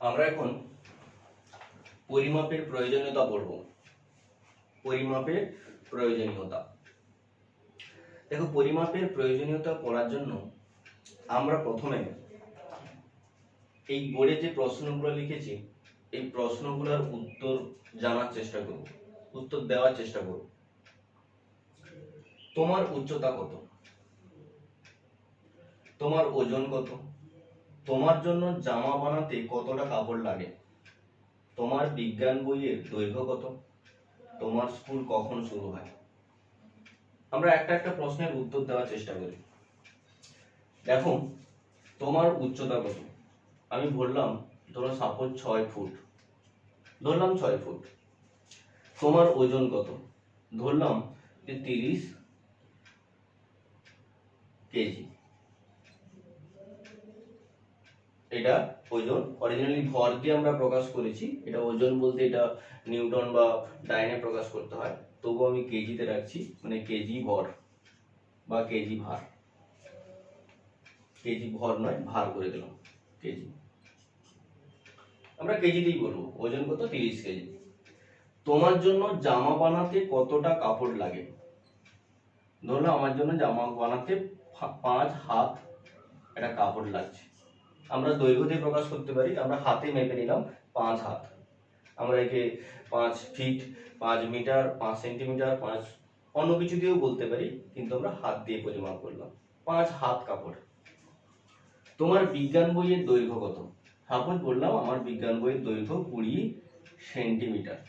আমরা এখন পরিমাপের প্রয়োজনীয়তা পড়ব। পরিমাপের প্রয়োজনীয়তা, দেখো পরিমাপের প্রয়োজনীয়তা পড়ার জন্য আমরা প্রথমে এই বোর্ডে যে প্রশ্নগুলো লিখেছি এই প্রশ্নগুলোর উত্তর জানার চেষ্টা করব, উত্তর দেওয়ার চেষ্টা করব। তোমার উচ্চতা কত? তোমার ওজন কত? তোমার জন্য জামা বানাতে কতটা কাপড় লাগে? তোমার বিজ্ঞান বইয়ের দৈর্ঘ্য কত? তোমার স্কুল কখন শুরু হয়? আমরা একটা একটা প্রশ্নের উত্তর দেওয়ার চেষ্টা করি। দেখো তোমার উচ্চতা কত? আমি বললাম ধরো সাপোজ 6 ফুট, ধরলাম 6 ফুট। তোমার ওজন কত? ধরলাম যে 30 কেজি। এটা ওজন, অরিজিনালি ভর দিয়ে আমরা প্রকাশ করেছি, এটা ওজন বলতে এটা নিউটন বা ডাইনে প্রকাশ করতে হয়, তবু আমি কেজিতে রাখছি, মানে কেজি ভর বা কেজি ভার। কেজি ভর নয়, ভার করে দিলাম কেজি, আমরা কেজিতেই বলবো। ওজন কত? 30 কেজি। তোমার জন্য জামা বানাতে কতটা কাপড় লাগে? ধরো আমার জন্য জামা বানাতে 5 হাত একটা কাপড় লাগছে। আমরা দৈর্ঘ্য দিয়ে প্রকাশ করতে পারি, আমরা হাতে মেপে নিলাম 5 হাত। আমরা একে 5 ফিট, 5 মিটার, 5 সেন্টিমিটার, 5 অন্য কিছু দিয়েও বলতে পারি, কিন্তু আমরা হাত দিয়ে পরিমাপ করলাম। 5 হাত কাপড়। তোমার বিজ্ঞান বইয়ের দৈর্ঘ্য কত? সাপোজ বললাম আমার বিজ্ঞান বইয়ের দৈর্ঘ্য 20 সেন্টিমিটার।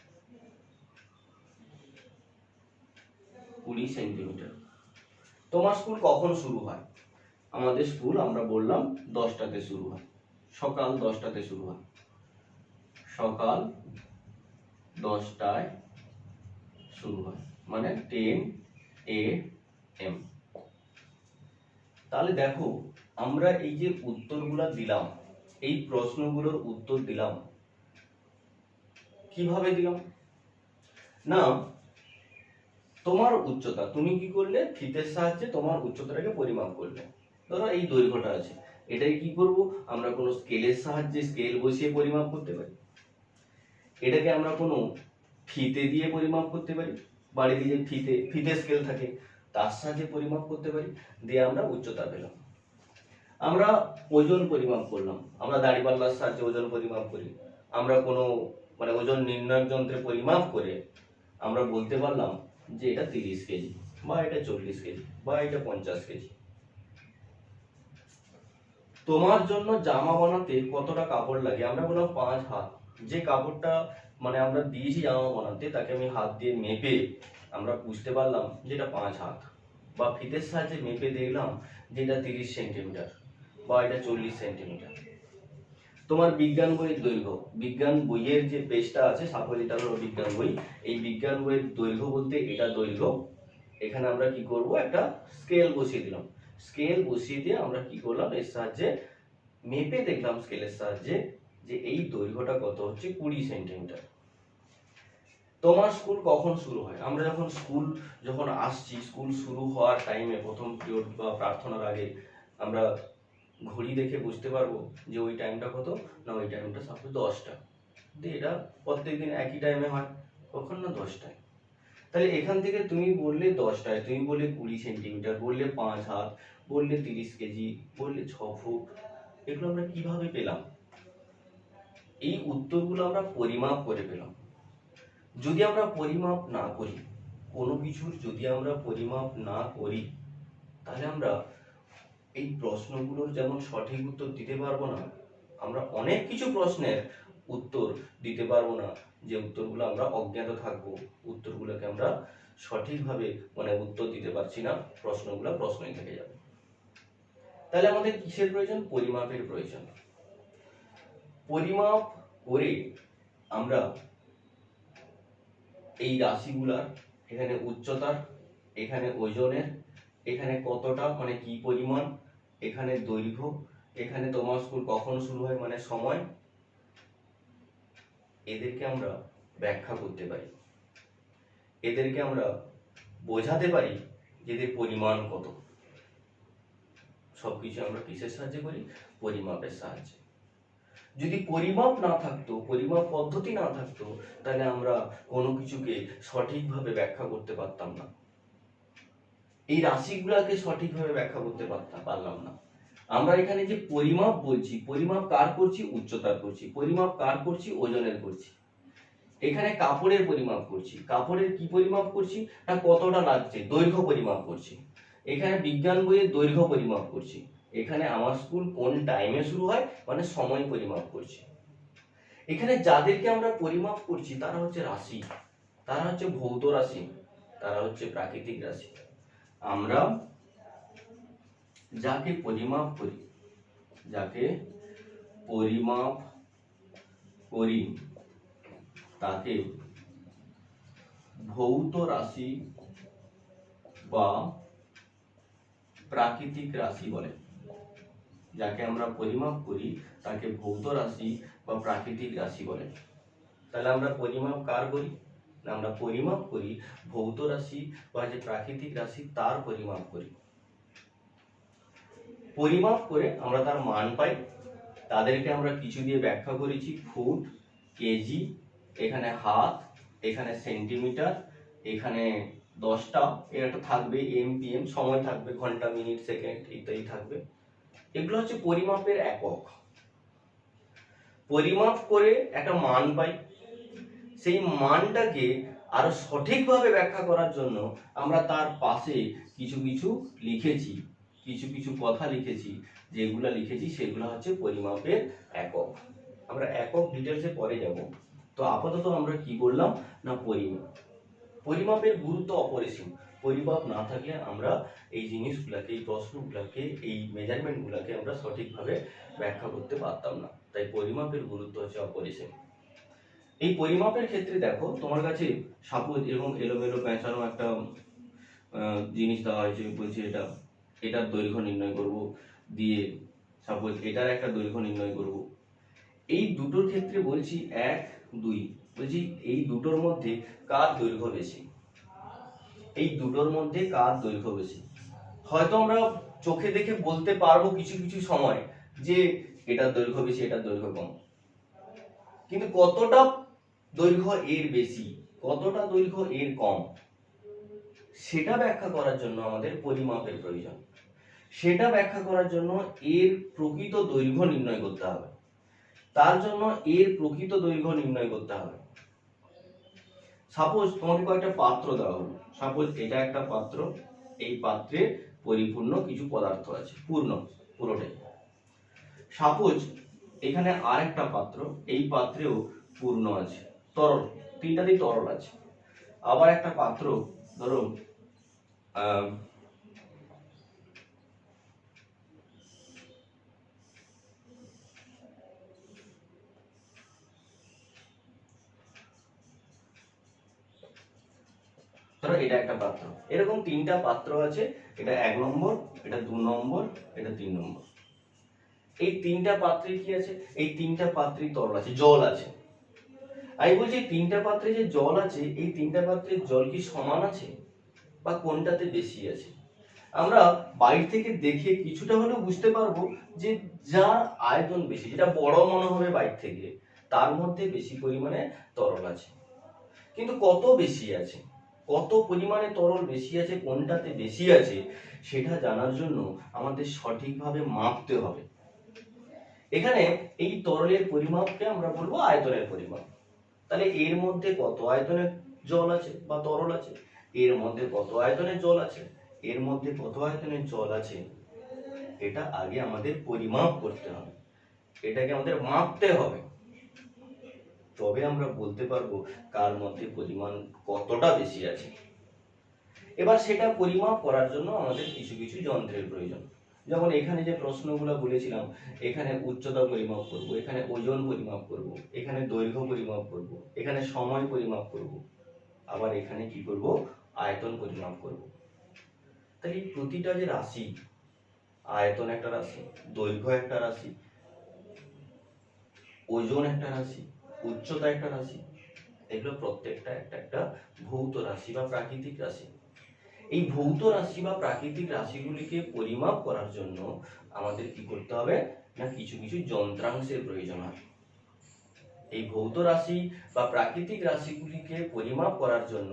20 সেন্টিমিটার। তোমার স্কুল কখন শুরু হয়? আমাদের স্কুল আমরা বললাম 10টাতে শুরু হয়, সকাল 10টাতে শুরু হয়। সকাল 10টায় শুরু হয়, মানে 10 AM। তাহলে দেখো আমরা এই যে উত্তরগুলো দিলাম, এই প্রশ্নগুলোর উত্তর দিলাম, কিভাবে দিলাম না, তোমার উচ্চতা তুমি কি করলে, ফিতের সাহায্যে তোমার উচ্চতাটাকে পরিমাপ করলে। ধরো এই দৈর্ঘ্যটা আছে, এটাই কি করব, আমরা কোনো স্কেলের সাহায্যে স্কেল বসিয়ে পরিমাপ করতে পারি। এটাকে আমরা কোনো ফিতে দিয়ে পরিমাপ করতে পারি, বাড়িতে যে ফিতে স্কেল থাকে তার সাহায্যে পরিমাপ করতে পারি, দিয়ে আমরা উচ্চতা পেলাম। আমরা ওজন পরিমাপ করলাম, আমরা দাঁড়িপাল্লার সাহায্যে ওজন পরিমাপ করি। আমরা কোনো মানে ওজন নির্ণায়ক যন্ত্রে পরিমাপ করে আমরা বলতে পারলাম যে এটা 30 কেজি বা এটা 40 কেজি বা এটা 50 কেজি। তোমার জন্য জামা বানাতে কতটা কাপড় লাগে? আমরা বললাম 5 হাত। যে কাপড়টা মানে আমরা দিয়েছি জামা বানাতে, তাকে আমি হাত দিয়ে মেপে আমরা বুঝতে পারলাম যে এটা 5 হাত, বা ফিতের সাহায্যে মেপে দেখলাম যে এটা 30 সেন্টিমিটার বা এটা 40 সেন্টিমিটার। তোমার বিজ্ঞান বইয়ের দৈর্ঘ্য, বিজ্ঞান বইয়ের যে পেজটা আছে, সাপোজ এটা হলো বিজ্ঞান বই, এই বিজ্ঞান বইয়ের দৈর্ঘ্য বলতে এটা দৈর্ঘ্য। এখানে আমরা কি করব, একটা স্কেল বসিয়ে দিলাম। স্কেল বসিয়ে দিয়ে আমরা কি করলাম, এর সাহায্যে মেপে দেখলাম স্কেলের সাহায্যে যে এই দৈর্ঘ্যটা কত হচ্ছে 20 সেন্টিমিটার। তোমার স্কুল কখন শুরু হয়? আমরা যখন আসছি, স্কুল শুরু হওয়ার টাইমে প্রথম পিরিয়ড বা প্রার্থনার আগে আমরা ঘড়ি দেখে বুঝতে পারবো যে ওই টাইমটা কত, না ওই টাইমটা সাপোজ 10টা। দিয়ে এটা প্রত্যেকদিন একই টাইমে হয়, কখন না 10টায়। তাহলে এখান থেকে তুমি বললে 10টায়, তুমি বললে 20 সেন্টিমিটার, বললে 5 হাত, বললে 30 কেজি, বললে 6 ফুট, এগুলো আমরা কিভাবে পেলাম? এই উত্তরগুলো আমরা পরিমাপ করে পেলাম। যদি আমরা পরিমাপ না করি, কোনো কিছুর যদি আমরা পরিমাপ না করি, তাহলে আমরা এই প্রশ্নগুলোর যেমন সঠিক উত্তর দিতে পারবো না, আমরা অনেক কিছু প্রশ্নের উত্তর দিতে পারবো না, যে উত্তরগুলো আমরা অজ্ঞাত থাকবো, উত্তরগুলোকে আমরা সঠিকভাবে মানে উত্তর দিতে পারছি না, প্রশ্নগুলো প্রশ্নই থেকে যাবে। তাহলে আমাদের কিসের প্রয়োজন? পরিমাপের প্রয়োজন। পরিমাপ করে আমরা এই রাশিগুলার, এখানে উচ্চতার, এখানে ওজনের, এখানে কতটা মানে কি পরিমাণ, এখানে দৈর্ঘ্য, এখানে তোমার স্কুল কখন শুরু হয় মানে সময়, এদেরকে আমরা ব্যাখ্যা করতে পারি, এদেরকে আমরা বোঝাতে পারি যে এদের পরিমাণ কত। সবকিছু আমরা কিসের সাহায্যে করি? পরিমাপের সাহায্যে। যদি পরিমাপ না থাকতো, পরিমাপ পদ্ধতি না থাকতো, তাহলে আমরা কোনো কিছুকে সঠিকভাবে ব্যাখ্যা করতে পারতাম না। এই রাশিগুলোকে সঠিকভাবে ব্যাখ্যা করতে পারলাম না। আমরা এখানে যে পরিমাপ বলছি, পরিমাপ কার করছি? উচ্চতার করছি। পরিমাপ কার করছি? ওজনের করছি। এখানে কাপড়ের পরিমাপ করছি। কাপড়ের কি পরিমাপ করছি? না কতটা লাগছে, দৈর্ঘ্য পরিমাপ করছি। এখানে বিজ্ঞান বইয়ের দৈর্ঘ্য পরিমাপ করছি। এখানে আমার স্কুল কোন টাইমে শুরু হয়, মানে সময় পরিমাপ করছি। এখানে যাদেরকে আমরা পরিমাপ করছি তারা হচ্ছে রাশি, তারা হচ্ছে ভৌত রাশি, তারা হচ্ছে প্রাকৃতিক রাশি। আমরা যাকে পরিমাপ করি, যাকে পরিমাপ করি তাকে ভৌত রাশি বা প্রাকৃতিক রাশি বলে। যাকে আমরা পরিমাপ করি তাকে ভৌত রাশি বা প্রাকৃতিক রাশি বলে। তাহলে আমরা পরিমাপ কার করি? না, আমরা পরিমাপ করি ভৌত রাশি বা যে প্রাকৃতিক রাশি তার পরিমাপ করি। পরিমাপ করে আমরা তার মান পাই। তাদেরকে আমরা কিছু দিয়ে ব্যাখ্যা করেছি, ফুট, কেজি, এখানে হাত, এখানে সেন্টিমিটার, এখানে 10টা, এটা থাকবে এমপিএম, সময় থাকবে ঘন্টা, মিনিট, সেকেন্ড ইত্যাদি থাকবে। এগুলো হচ্ছে পরিমাপের একক। পরিমাপ করে একটা মান পাই, সেই মানটাকে আরো সঠিকভাবে ব্যাখ্যা করার জন্য আমরা তার পাশে কিছু কিছু লিখেছি, কিছু কিছু কথা লিখেছি। যেগুলা লিখেছি সেগুলো হচ্ছে পরিমাপের একক। আমরা একক ডিটেলসে পরে যাব। তো আপাতত আমরা কি করলাম না, পরিমাপ। পরিমাপের গুরুত্ব অপরিসীম। পরিমাপ না থাকলে আমরা এই জিনিসগুলোকে, এই প্রশ্নগুলোকে, এই মেজারমেন্টগুলোকে আমরা সঠিকভাবে ব্যাখ্যা করতে পারতাম না। তাই পরিমাপের গুরুত্ব হচ্ছে অপরিসীম। এই পরিমাপের ক্ষেত্রে দেখো, তোমার কাছে সাপোজ এরকম এলোমেলো পেঁচানো একটা জিনিস দেওয়া হয়েছে, বলছি এটার দৈর্ঘ্য নির্ণয় করব, দিয়ে সাপোজ এটার একটা দৈর্ঘ্য নির্ণয় করব। এই দুটোর ক্ষেত্রে বলছি 1, 2, বলছি এই দুটোর মধ্যে কার দৈর্ঘ্য বেশি, এই দুটোর মধ্যে কার দৈর্ঘ্য বেশি। হয়তো আমরা চোখে দেখে বলতে পারবো কিছু কিছু সময় যে এটার দৈর্ঘ্য বেশি, এটার দৈর্ঘ্য কম, কিন্তু কতটা দৈর্ঘ্য এর বেশি, কতটা দৈর্ঘ্য এর কম, সেটা ব্যাখ্যা করার জন্য আমাদের পরিমাপের প্রয়োজন। সেটা ব্যাখ্যা করার জন্য এর প্রকৃত দৈর্ঘ্য নির্ণয় করতে হবে। তার জন্য এর প্রকৃত দৈর্ঘ্য নির্ণয় করতে হবে। সাপোজ তোমাকে কয়েকটা পাত্র দেওয়া হলো, সাপোজ এটা একটা পাত্র, এই পাত্রে পরিপূর্ণ কিছু পদার্থ আছে, পুরোটাই। সাপোজ এখানে আরেকটা পাত্র, এই পাত্রেও পূর্ণ আছে, তরল, তিনটাতেই তরল আছে। আবার একটা পাত্র, ধরো এটা একটা পাত্র, এরকম তিনটা পাত্র আছে, এটা 1 নম্বর, এটা 2 নম্বর, এটা 3 নম্বর। এই তিনটা পাত্রে কি আছে? এই তিনটা পাত্রেই তরল আছে, জল আছে। আমি বলছি তিনটা পাত্রে যে জল আছে, এই তিনটা পাত্রের জল কি সমান আছে, বা কোনটাতে বেশি আছে? আমরা বাইরে থেকে দেখে কিছুটা হলেও বুঝতে পারবো যে যার আয়তন বেশি, যেটা বড় মনে হবে বাইরে থেকে, তার মধ্যে বেশি পরিমাণে তরল আছে। কিন্তু কত বেশি আছে, কত পরিমাণে তরল বেশি আছে, কোনটাতে বেশি আছে, সেটা জানার জন্য আমাদের সঠিকভাবে মাপতে হবে। এখানে এই তরলের পরিমাপকে আমরা বলবো আয়তনের পরিমাপ। তাহলে এর মধ্যে কত আয়তনের জল আছে বা তরল আছে, এর মধ্যে কত আয়তনের জল আছে, এর মধ্যে কত আয়তনের জল আছে, এটা আগে আমাদের পরিমাপ করতে হবে, এটাকে আমাদের মাপতে হবে। তবে আমরা বলতে পারবো কার মধ্যে পরিমাণ কতটা বেশি আছে। এবার সেটা পরিমাপ করার জন্য আমাদের কিছু কিছু যন্ত্রের প্রয়োজন। যেমন এখানে যে প্রশ্নগুলো বলেছিলাম, এখানে উচ্চতা পরিমাপ করব, এখানে ওজন পরিমাপ করব, এখানে দৈর্ঘ্য পরিমাপ করব, এখানে সময় পরিমাপ করব, আবার এখানে কি করব, আয়তন পরিমাপ করব। তাহলে প্রতিটা যে রাশি, আয়তন একটা রাশি, দৈর্ঘ্য একটা রাশি, ওজন একটা রাশি, উচ্চতা একটা রাশি, এগুলো প্রত্যেকটা একটা একটা ভৌত রাশি বা প্রাকৃতিক রাশি। এই ভৌত রাশি বা প্রাকৃতিক রাশিগুলিকে পরিমাপ করার জন্য আমাদের কি করতে হবে না কিছু কিছু যন্ত্রাংশের প্রয়োজন হয়। এই ভৌত রাশি বা প্রাকৃতিক রাশিগুলিকে পরিমাপ করার জন্য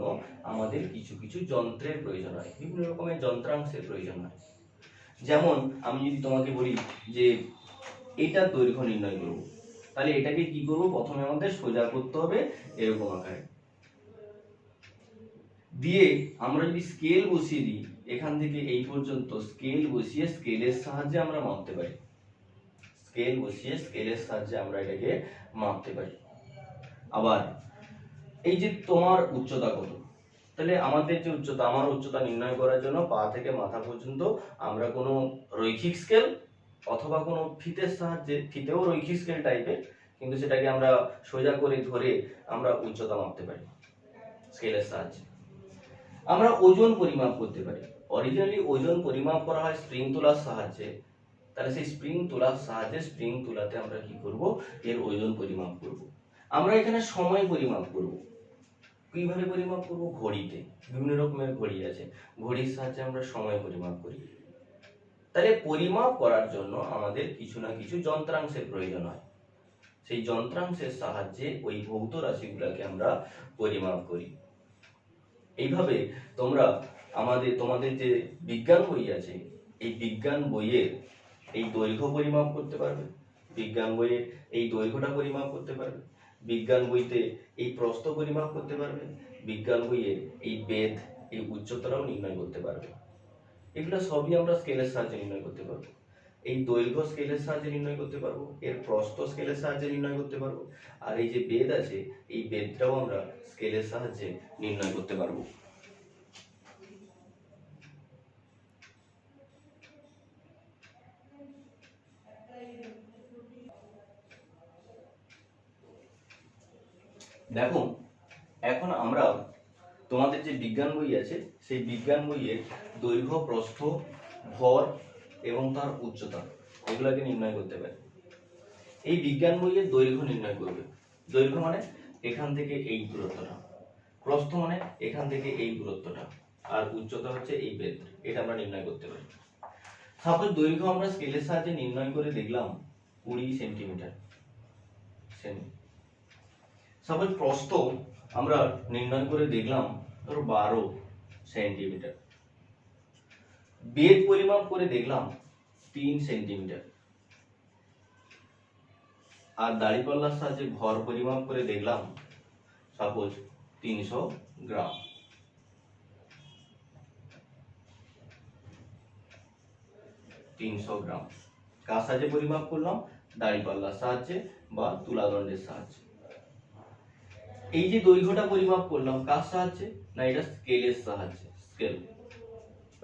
আমাদের কিছু কিছু যন্ত্রের প্রয়োজন হয়, বিভিন্ন রকমের যন্ত্রাংশের প্রয়োজন হয়। যেমন আমি যদি তোমাকে বলি যে এটা দৈর্ঘ্য নির্ণয় করব, তাহলে এটাকে কি করব, প্রথমে আমাদের সোজা করতে হবে এরকম আকারে দিয়ে আমরা যদি স্কেল বসিয়ে দিই এখান থেকে এই পর্যন্ত, স্কেল বসিয়ে স্কেলের সাহায্যে আমরা মাপতে পারি, স্কেল বসিয়ে স্কেলের সাহায্যে আমরা এটাকে মাপতে পারি। আবার এই যে তোমার উচ্চতা কত, তাহলে আমাদের যে উচ্চতা, আমার উচ্চতা নির্ণয় করার জন্য পা থেকে মাথা পর্যন্ত আমরা কোনো রৈখিক স্কেল অথবা কোনো ফিতের সাহায্যে, ফিতেও রৈখিক স্কেল টাইপের, কিন্তু সেটাকে আমরা সোজা করে ধরে আমরা উচ্চতা মাপতে পারি স্কেলের সাহায্যে। আমরা ওজন পরিমাপ করতে পারি। অরিজিনালি ওজন পরিমাপ করা হয় স্প্রিং তোলার সাহায্যে, তাহলে সেই স্প্রিং তোলার সাহায্যে স্প্রিং তোলাতে আমরা কি করব, এর ওজন পরিমাপ করব। আমরা এখানে সময় পরিমাপ করব। কিভাবে পরিমাপ করব, ঘড়িতে, বিভিন্ন রকমের ঘড়ি আছে, ঘড়ির সাহায্যে আমরা সময় পরিমাপ করি। তাহলে পরিমাপ করার জন্য আমাদের কিছু না কিছু যন্ত্রাংশের প্রয়োজন হয়, সেই যন্ত্রাংশের সাহায্যে ওই ভৌত রাশিগুলোকে আমরা পরিমাপ করি। এইভাবে তোমরা তোমাদের যে বিজ্ঞান বই আছে, এই বিজ্ঞান বইয়ের এই দৈর্ঘ্য পরিমাপ করতে পারবে, বিজ্ঞান বইয়ে এই দৈর্ঘ্যটা পরিমাপ করতে পারবে, বিজ্ঞান বইতে এই প্রস্থ পরিমাপ করতে পারবে, বিজ্ঞান বইয়ে এই বেধ, এই উচ্চতাটাও নির্ণয় করতে পারবে। এগুলো সবই আমরা স্কেলের সাহায্যে নির্ণয় করতে পারবো। এই দৈর্ঘ্য স্কেলের সাহায্যে নির্ণয় করতে পারবো, এর প্রস্থ স্কেলের সাহায্যে নির্ণয় করতে পারবো, আর এই যে বেধ আছে এই বেধটাও আমরা স্কেলের সাহায্যে নির্ণয় করতে পারবো। দেখো এখন আমরা তোমাদের যে বিজ্ঞান বই আছে সেই বিজ্ঞান বইয়ের দৈর্ঘ্য, প্রস্থ, ভর এবং তার উচ্চতা এগুলোকে নির্ণয় করতে পারি। এই বিজ্ঞান বইয়ের দৈর্ঘ্য নির্ণয় করবে, দৈর্ঘ্য মানে এখান থেকে এই দূরত্বটা, প্রস্থ মানে এখান থেকে এই দূরত্বটা, আর উচ্চতা হচ্ছে এই বেধ, এটা আমরা নির্ণয় করতে পারি। সাপোজ দৈর্ঘ্য আমরা স্কেলের সাহায্যে নির্ণয় করে দেখলাম 20 সেন্টিমিটার, সাপোজ প্রস্থ আমরা নির্ণয় করে দেখলাম ধরো 12 সেন্টিমিটার, বেধ পরিমাপ করে দেখলাম 3 সেন্টিমিটার, আর দাঁড়িপাল্লার সাহায্যে ভর পরিমাপ করে দেখলাম সাপোজ 300 গ্রাম। কার সাহায্যে পরিমাপ করলাম, দাঁড়িপাল্লার সাহায্যে বা তুলাদণ্ডের সাহায্যে। এই যে দৈর্ঘ্যটা পরিমাপ করলাম কার সাহায্যে, না এটা স্কেলের সাহায্যে, স্কেল,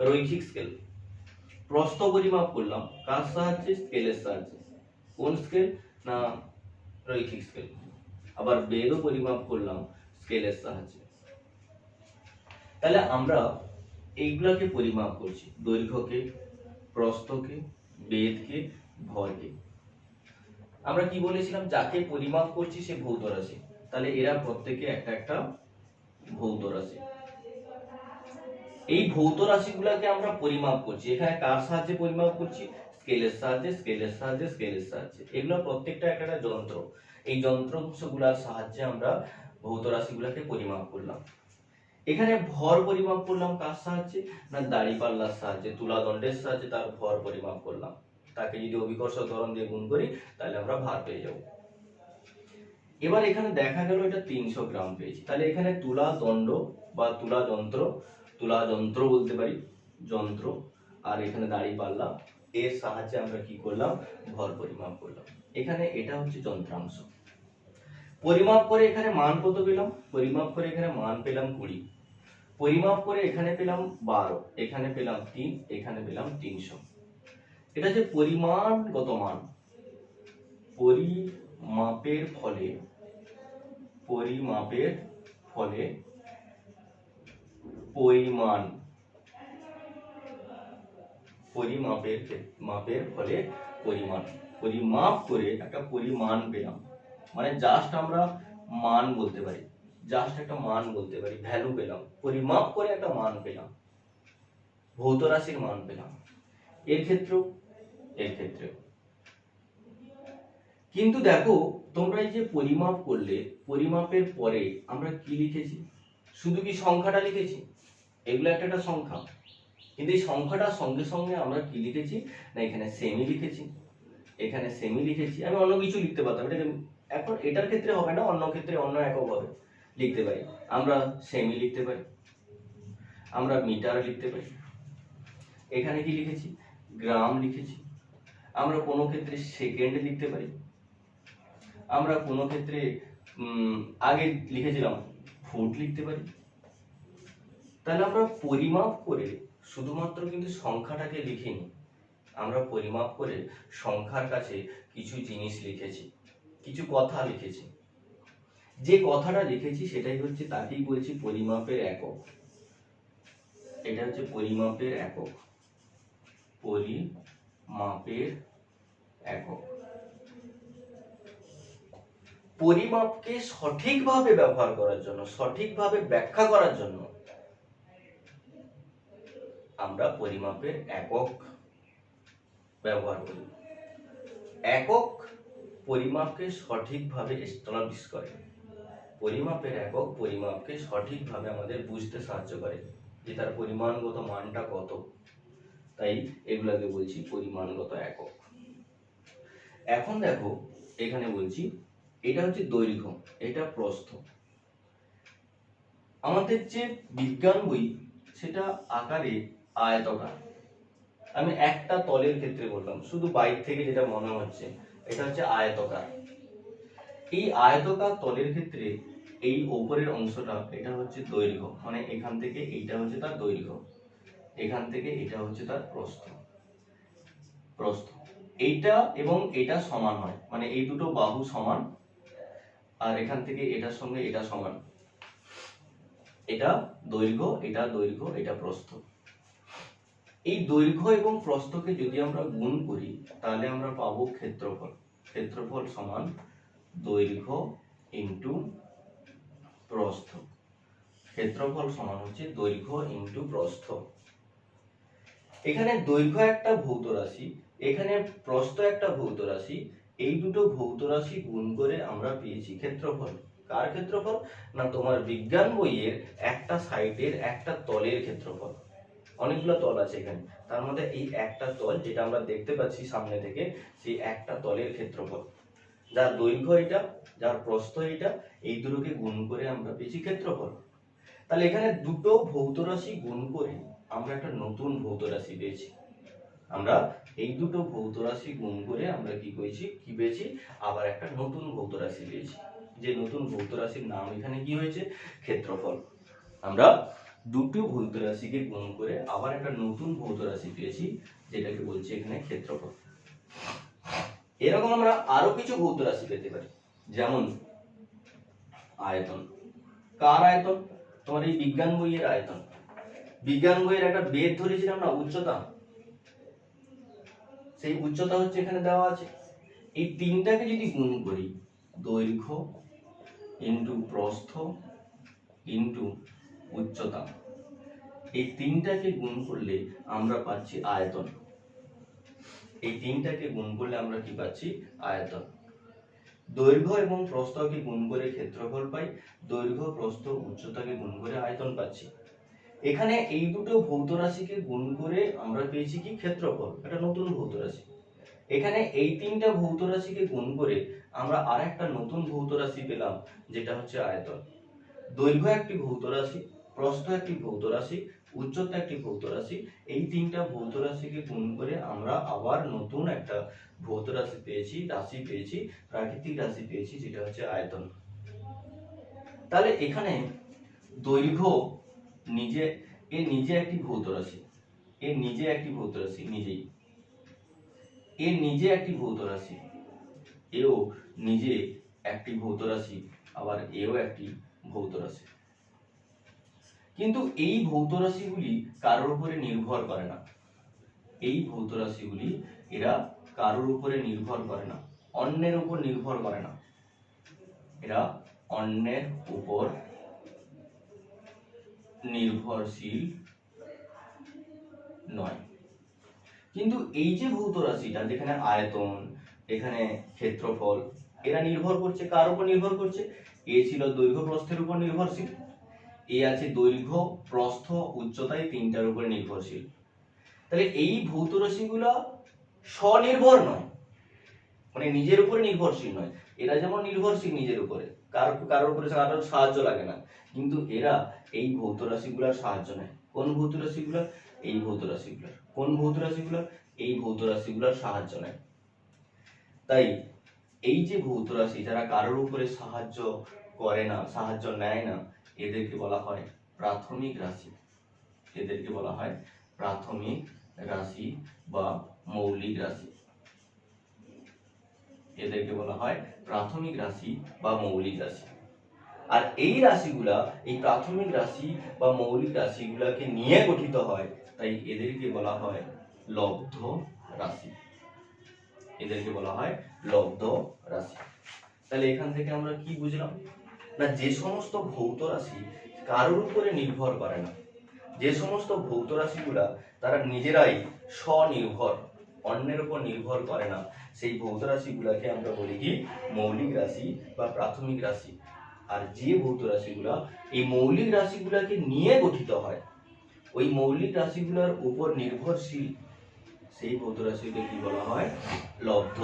রৈখিক স্কেল। প্রস্থ পরিমাপ করলাম কার সাহায্যে, স্কেলের সাহায্যে, কোন স্কেল, না রৈখিক স্কেল। আবার বেধও পরিমাপ করলাম স্কেলের সাহায্যে। তাহলে আমরা এইগুলাকে পরিমাপ করছি, দৈর্ঘ্যকে, প্রস্থকে, বেধকে, ভরকে। আমরা কি বলেছিলাম, যাকে পরিমাপ করছি সে ভৌত রাশি, তাহলে এরা প্রত্যেকে একটা একটা ভৌত রাশি। এই ভৌত রাশিগুলোকে আমরা পরিমাপ করছি, এখানে কার সাহায্যে পরিমাপ করছি, স্কেলের সাহায্যে, স্কেলের সাহায্যে, স্কেলের সাহায্যে। এগুলো প্রত্যেকটা একটা একটা যন্ত্র, এই যন্ত্রাংশগুলোর সাহায্যে আমরা ভৌত রাশিগুলোকে পরিমাপ করলাম। এখানে ভর পরিমাপ করলাম কার সাহায্যে, না দাঁড়িপাল্লার সাহায্যে, তুলাদণ্ডের সাহায্যে তার ভর পরিমাপ করলাম। তাকে যদি অভিকর্ষ ত্বরণ দিয়ে গুণ করি তাহলে আমরা ভার পেয়ে যাব। এবার এখানে দেখা গেল এটা 300 গ্রাম পেয়েছি, তাহলে এখানে তুলাদণ্ড বা তুলাযন্ত্র বলতে পারি, যন্ত্র, আর এখানে দাঁড়িপাল্লা, এর সাহায্যে আমরা কি করলাম, ভর পরিমাপ করলাম। এখানে এটা হচ্ছে যন্ত্রাংশ। পরিমাপ করে এখানে মান কত পেলাম, পরিমাপ করে এখানে মান পেলাম 20, পরিমাপ করে এখানে পেলাম 12, এখানে পেলাম 3, এখানে পেলাম 300। এটা যে পরিমাণগত মান, পরিমাপের ফলে পরিমাণ, মাপের ফলে পরিমাণ, পরিমাপ করে একটা পরিমাণ পেলাম, মানে জাস্ট আমরা মান বলতে পারি, জাস্ট একটা মান বলতে পারি, ভ্যালু পেলাম, পরিমাপ করে একটা মান পেলাম। ভৌত রাশির মান পেলাম। এর ক্ষেত্রেও কিন্তু দেখো তোমরা এই যে পরিমাপ করলে, পরিমাপের পরে আমরা কি লিখেছি? শুধু কি সংখ্যাটা লিখেছি? এগুলো একটা একটা সংখ্যা, কিন্তু এই সংখ্যাটার সঙ্গে সঙ্গে আমরা কি লিখেছি না এখানে সেমি লিখেছি, এখানে সেমি লিখেছি। আমি অন্য কিছু লিখতে পারতাম, এটা এখন এটার ক্ষেত্রে হবে না, অন্য ক্ষেত্রে অন্য একক হবে, লিখতে পারি। আমরা সেমি লিখতে পারি, আমরা মিটার লিখতে পারি। এখানে কি লিখেছি? গ্রাম লিখেছি। আমরা কোনো ক্ষেত্রে সেকেন্ড লিখতে পারি, আমরা কোনো ক্ষেত্রে আগে লিখেছিলাম ফুট লিখতে পারি। তাহলে আমরা পরিমাপ করে শুধুমাত্র কিন্তু সংখ্যাটাকে লিখিনি, আমরা পরিমাপ করে সংখ্যার কাছে কিছু জিনিস লিখেছি, কিছু কথা লিখেছি। যে কথাটা লিখেছি সেটাই হচ্ছে, তাকেই বলছি পরিমাপের একক। এটা হচ্ছে পরিমাপের একক, পরিমাপের একক। পরিমাপকে সঠিকভাবে ব্যবহার করার জন্য, সঠিকভাবে ব্যাখ্যা করার জন্য আমরা পরিমাপের একক ব্যবহার করি। একক পরিমাপকে সঠিকভাবে এস্টাবলিশ করে। পরিমাপের একক পরিমাপকে সঠিকভাবে আমাদের বুঝতে সাহায্য করে যে তার পরিমাণগত মানটা কত। তাই এগুলাকে বলছি পরিমাণগত একক। এখন দেখো এখানে বলছি এটা হচ্ছে দৈর্ঘ্য, এটা প্রস্থ। আমাদের যে বিজ্ঞান বই সেটা আকারে আয়তাকার। আমি একটা তলের ক্ষেত্রে বললাম, শুধু বাইর থেকে যেটা মনে হচ্ছে এটা হচ্ছে আয়তাকার। এই আয়তাকার তলের ক্ষেত্রে এই উপরের অংশটা এটা হচ্ছে দৈর্ঘ্য, মানে এখান থেকে এইটা হচ্ছে তার দৈর্ঘ্য, এখান থেকে এটা হচ্ছে তার প্রস্থ। এইটা এবং এটা সমান হয়, মানে এই দুটো বাহু সমান, আর এখান থেকে এটার সঙ্গে এটা সমান। এটা দৈর্ঘ্য, এটা দৈর্ঘ্য, এটা প্রস্থ। এই দৈর্ঘ্য এবং প্রস্থকে যদি আমরা গুণ করি তাহলে আমরা পাবো ক্ষেত্রফল। ক্ষেত্রফল সমান দৈর্ঘ্য ইন্টু প্রস্থ। ক্ষেত্রফল সমান হচ্ছে দৈর্ঘ্য ইন্টু প্রস্থ। এখানে দৈর্ঘ্য একটা ভৌত রাশি, এখানে প্রস্থ একটা ভৌত রাশি। এই দুটো ভৌত রাশি গুণ করে আমরা পেয়েছি ক্ষেত্রফল। কার ক্ষেত্রফল? না তোমার বিজ্ঞান বইয়ের একটা সাইডের একটা তলের ক্ষেত্রফল। অনেকগুলো তল আছে এখানে, তার মধ্যে এই একটা তল যেটা আমরা দেখতে পাচ্ছি সামনে থেকে, সেই একটা তলের ক্ষেত্রফল, যার দৈর্ঘ্য এটা, যার প্রস্থ এটা, এই দুটোকে গুণ করে আমরা পেয়েছি ক্ষেত্রফল। তাহলে এখানে দুটো ভৌত রাশি গুণ করে আমরা একটা নতুন ভৌত রাশি পেয়েছি। আমরা এই দুটো ভৌত রাশি গুণ করে আমরা কি পেয়েছি? আবার একটা নতুন ভৌত রাশি পেয়েছি। যে নতুন ভৌত রাশির নাম এখানে কি হয়েছে? ক্ষেত্রফল। আমরা দুটো ভৌত রাশিকে গুণ করে আবার একটা নতুন ভৌত রাশি পেয়েছি, যেটাকে বলছি এখানে ক্ষেত্রফল। এরকম আমরা আরো কিছু ভৌত রাশি পেতে পারি, যেমন আয়তন। কার আয়তন? তোমার এই বিজ্ঞান বইয়ের আয়তন। বিজ্ঞান বইয়ের একটা বেদ ধরেছিলাম না, উচ্চতা। সেই উচ্চতা হচ্ছে এখানে দেওয়া আছে। এই তিনটাকে যদি গুণ করি, দৈর্ঘ্য ইন্টু প্রস্থ ইন্টু উচ্চতা, এই তিনটাকে গুণ করলে আমরা পাচ্ছি আয়তন। এই তিনটাকে গুণ করলে আমরা কি পাচ্ছি? আয়তন। দৈর্ঘ্য এবং প্রস্থকে গুণ করে ক্ষেত্রফল পাই, দৈর্ঘ্য প্রস্থ উচ্চতাকে গুণ করে আয়তন পাচ্ছি। এখানে এই দুটো ভৌত রাশিকে গুণ করে আমরা পেয়েছি কি? ক্ষেত্রফল, এটা নতুন ভৌত রাশি। এখানে এই তিনটা ভৌত রাশিকে গুণ করে আমরা আরেকটা নতুন ভৌত রাশি পেলাম, যেটা হচ্ছে আয়তন। দৈর্ঘ্য একটি ভৌত রাশি, প্রস্থ একটি ভৌত রাশি, উচ্চতা একটি ভৌত রাশি। এই তিনটা ভৌত রাশিকে গুণ করে আমরা আবার নতুন একটা ভৌত রাশি পেয়েছি, প্রাকৃতিক রাশি পেয়েছি, যেটা হচ্ছে আয়তন। তাহলে এখানে দৈর্ঘ্য নিজে একটি ভৌত রাশি, নিজে একটি ভৌত রাশি, নিজে একটি ভৌত রাশি, এও নিজে একটি ভৌত রাশি, আবার এও একটি ভৌত রাশি। কিন্তু এই ভৌত রাশিগুলি কারোর উপরে নির্ভর করে না। এই ভৌত রাশিগুলি এরা কারোর উপরে নির্ভর করে না, অন্যের উপর নির্ভর করে না। এরা অন্যের উপর নির্ভরশীল নয়। কিন্তু এই যে ভৌত রাশিটা, যেখানে আয়তন, এখানে ক্ষেত্রফল, এরা নির্ভর করছে কার উপর নির্ভর করছে? এ ছিল দৈর্ঘ্য প্রস্থের উপর নির্ভরশীল, এ আছে দৈর্ঘ্য প্রস্থ উচ্চতা, এই তিনটার উপর নির্ভরশীল। তাহলে এই ভৌত রাশিগুলো স্বনির্ভর নয়, মানে নিজের উপরে নির্ভরশীল নয়। এরা যেমন নির্ভরশীল নিজের উপরে, কারোর উপরে কারোর সাহায্য লাগে না, কিন্তু এরা এই ভৌত রাশিগুলোর সাহায্য নেয়। কোন ভৌত রাশিগুলো? এই ভৌত রাশিগুলোর। কোন ভৌত রাশিগুলো? এই ভৌত রাশিগুলোর সাহায্য নেয়। তাই এই যে ভৌত রাশি যারা কারোর উপরে সাহায্য করে না, সাহায্য নেয় না, এদেরকে বলা হয় প্রাথমিক রাশি। এদেরকে বলা হয় প্রাথমিক রাশি বা মৌলিক রাশি। এদেরকে বলা হয় প্রাথমিক রাশি বা মৌলিক রাশি। আর এই রাশিগুলা, এই প্রাথমিক রাশি বা মৌলিক রাশিগুলাকে নিয়ে গঠিত হয়, তাই এদেরকে বলা হয় লব্ধ রাশি। এদেরকে বলা হয় লব্ধ রাশি। তাহলে এখান থেকে আমরা কি বুঝলাম? না, যে সমস্ত ভৌত রাশি কারোর উপরে নির্ভর করে না, যে সমস্ত ভৌত রাশিগুলা তারা নিজেরাই স্বনির্ভর, অন্যের উপর নির্ভর করে না, সেই ভৌত রাশিগুলাকে আমরা বলি কি? মৌলিক রাশি বা প্রাথমিক রাশি। আর যে ভৌত রাশিগুলা এই মৌলিক রাশিগুলাকে নিয়ে গঠিত হয়, ওই মৌলিক রাশিগুলোর উপর নির্ভরশীল, সেই ভৌত রাশিকে কি বলা হয়? লব্ধ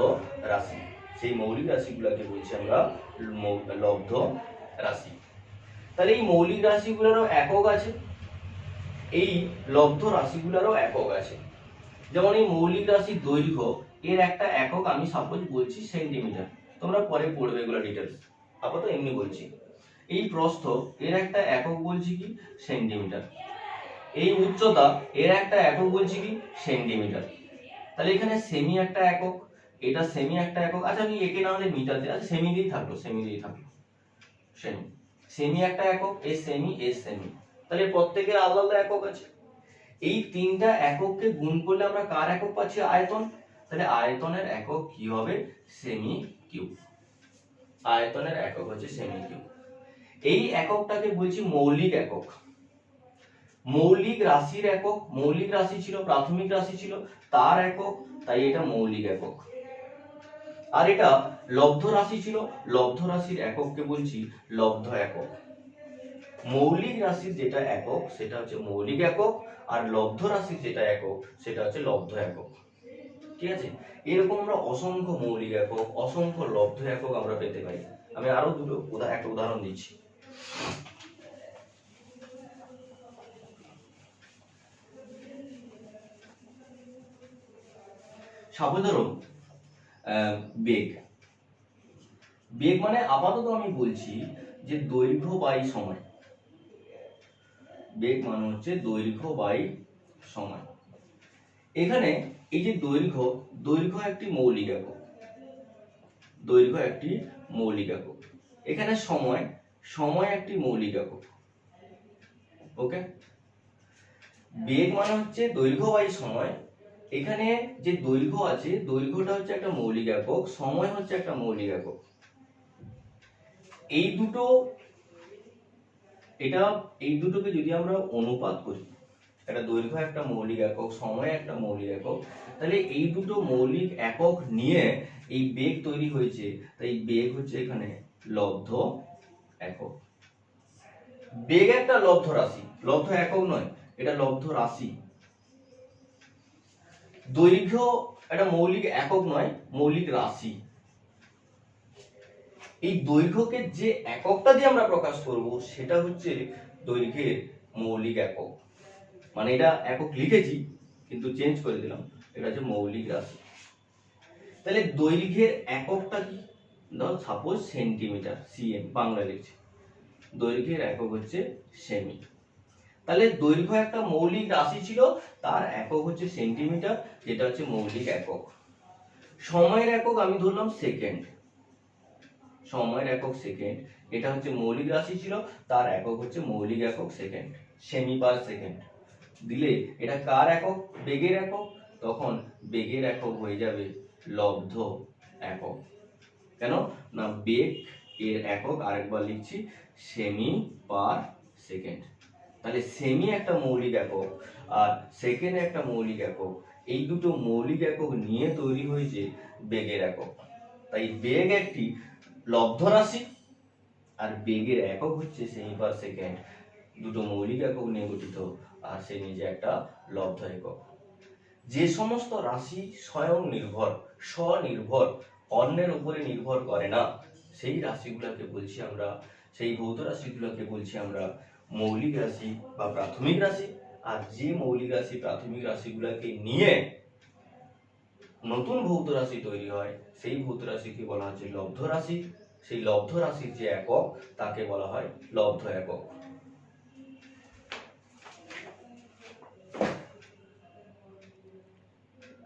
রাশি। সেই মৌলিক রাশিগুলোকে বলছি আমরা লব্ধ রাশি। তাহলে এই মৌলিক রাশিগুলোরও একক আছে, এই লব্ধ রাশিগুলোরও একক আছে। যেমন এই মৌলিক রাশির দৈর্ঘ্য, এর একটা একক আমি সাপোজ বলছি সেন্টিমিটার, তোমরা পরে পড়বে এগুলো ডিটেলস, আপাতত এমনি বলছি। এই প্রস্থ, এর একটা একক বলছি কি? সেন্টিমিটার। এই উচ্চতা, এর একটা একক বলছি কি? সেন্টিমিটার। তাহলে এখানে সেমি একটা একক, এটা সেমি একটা একক। আচ্ছা আমি একে না হলে মিটার দিয়ে, আচ্ছা সেমি দিয়েই থাকলো, সেমি দিয়েই থাকলো। সেমি, সেমি একটা একক, এ সেমি, এ সেমি। তাহলে প্রত্যেকের আলাদা আলাদা একক আছে। এই তিনটা একককে গুণ করলে আমরা কার একক পাচ্ছি? আয়তন। তাহলে আয়তনের একক কি হবে? Semi cube. আয়তনের একক হচ্ছে সেমি কিউব। এই এককটাকে বলছি মৌলিক একক। মৌলিক রাশির একক, মৌলিক রাশি ছিল, প্রাথমিক রাশি ছিল, তার একক, তাই এটা মৌলিক একক। আর এটা লব্ধ রাশি ছিল, লব্ধ রাশির একককে বলছি লব্ধ একক। মৌলিক রাশির যেটা একক সেটা হচ্ছে মৌলিক একক, আর লব্ধ রাশির যেটা একক সেটা হচ্ছে লব্ধ একক। ঠিক আছে? এরকম আমরা অসংখ্য মৌলিক একক, অসংখ্য লব্ধ একক আমরা পেতে পারি। আমি আরো একটা উদাহরণ দিচ্ছি। সাপোজ ধরো বেগ। বেগ মানে আপাতত আমি বলছি যে দৈর্ঘ্য বাই সময়। বেগ মানে হচ্ছে দৈর্ঘ্য বাই সময়। এখানে এই যে দৈর্ঘ্য, দৈর্ঘ্য একটি মৌলিক একক, দৈর্ঘ্য একটি মৌলিক একক। এখানে সময়, সময় একটি মৌলিক একক। ওকে? বেগ মানে হচ্ছে দৈর্ঘ্য বাই সময়। এখানে যে দৈর্ঘ্য আছে, দৈর্ঘ্যটা হচ্ছে একটা মৌলিক একক, সময় হচ্ছে একটা মৌলিক একক। এই দুটো, এই দুটোকে যদি আমরা অনুপাত করি, একটা দৈর্ঘ্য একটা মৌলিক একক, সময় একটা মৌলিক একক, তাহলে এই দুটো মৌলিক একক নিয়ে এই বেগ তৈরি হয়েছে। তাই বেগ হচ্ছে এখানে লব্ধ একক। বেগ একটা লব্ধ রাশি, লব্ধ একক নয়, এটা লব্ধ রাশি। দৈর্ঘ্য একটা মৌলিক একক নয়, মৌলিক রাশি। এই দৈর্ঘ্যকে যে এককটা দিয়ে আমরা প্রকাশ করব সেটা হচ্ছে দৈর্ঘ্যের মৌলিক একক। মানে এটা একক লিখেছি কিন্তু চেঞ্জ করে দিলাম, এটা হচ্ছে মৌলিক রাশি। তাহলে দৈর্ঘ্যের এককটা কি? ধর সাপোজ সেন্টিমিটার, সিএম বাংলা লিখছি, দৈর্ঘ্যের একক হচ্ছে সেমি। তাহলে দৈর্ঘ্য একটা মৌলিক রাশি ছিল, তার একক হচ্ছে সেন্টিমিটার, যেটা হচ্ছে মৌলিক একক। সময়ের একক আমি ধরলাম সেকেন্ড, সময়ের একক সেকেন্ড, এটা হচ্ছে মৌলিক রাশি ছিল, তার একক হচ্ছে মৌলিক একক সেকেন্ড, সেমি পার সেকেন্ড। দিলে এটা কার একক? বেগের একক। তখন বেগের একক হয়ে যাবে লব্ধ একক। কেন না, বেগ এর একক আরেকবার লিখছি সেমি পার সেকেন্ড। তাহলে সেমি একটা মৌলিক একক আর সেকেন্ড একটা মৌলিক একক, এই দুটো মৌলিক একক নিয়ে তৈরি হয়েছে বেগের একক। তাই বেগ একটি লব্ধ রাশি আর বেগের একক হচ্ছে সেমি পার সেকেন্ড, দুটো মৌলিক একক নিয়ে গঠিত আর সে নিজে একটা লব্ধ একক। যে সমস্ত রাশি স্বয়ং নির্ভর, স্বনির্ভর, অন্যের উপরে নির্ভর করে না, সেই রাশিগুলোকে বলছি আমরা, সেই ভৌত রাশিগুলোকে বলছি আমরা মৌলিক রাশি বা প্রাথমিক রাশি। আর যে মৌলিক রাশি প্রাথমিক রাশিগুলোকে নিয়ে নতুন ভৌত রাশি তৈরি হয়, সেই ভৌত রাশিকে বলা হচ্ছে লব্ধ রাশি। সেই লব্ধ রাশির যে একক তাকে বলা হয় লব্ধ একক।